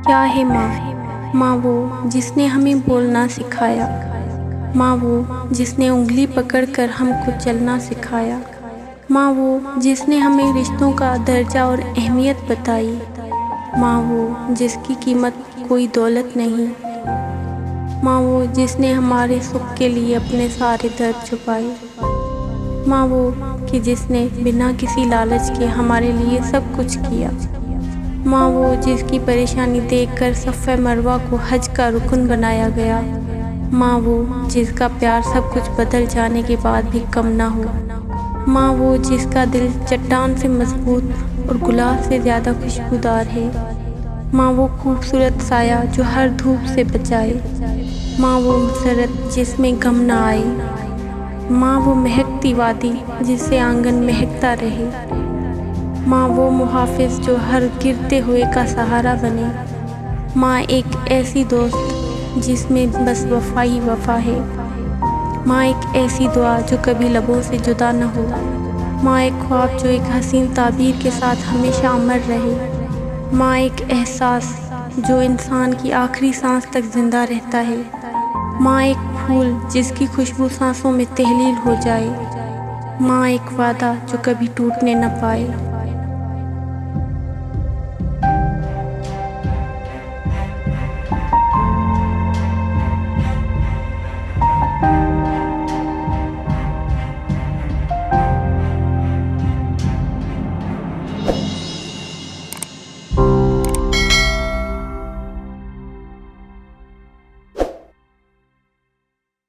क्या है माँ? माँ वो जिसने हमें बोलना सिखाया। माँ वो जिसने उंगली पकड़कर हमको चलना सिखाया। माँ वो जिसने हमें रिश्तों का दर्जा और अहमियत बताई। माँ वो जिसकी कीमत कोई दौलत नहीं। माँ वो जिसने हमारे सुख के लिए अपने सारे दर्द छुपाए। माँ वो कि जिसने बिना किसी लालच के हमारे लिए सब कुछ किया। माँ वो जिसकी परेशानी देखकर सफ़े मरवा को हज का रुकन बनाया गया। माँ वो जिसका प्यार सब कुछ बदल जाने के बाद भी कम ना हो। माँ वो जिसका दिल चट्टान से मजबूत और गुलाब से ज़्यादा खुशबूदार है। माँ वो खूबसूरत साया जो हर धूप से बचाए। माँ वो मसरत जिसमें गम ना आए। माँ वो महकती वादी जिससे आंगन महकता रहे। माँ वो मुहाफिज जो हर गिरते हुए का सहारा बने। माँ एक ऐसी दोस्त जिसमें बस वफा ही वफा है। माँ एक ऐसी दुआ जो कभी लबों से जुदा न हो। माँ एक ख्वाब जो एक हसीन ताबीर के साथ हमेशा अमर रहे। माँ एक एहसास जो इंसान की आखिरी सांस तक जिंदा रहता है। माँ एक फूल जिसकी खुशबू सांसों में तहलील हो जाए। माँ एक वादा जो कभी टूटने न पाए।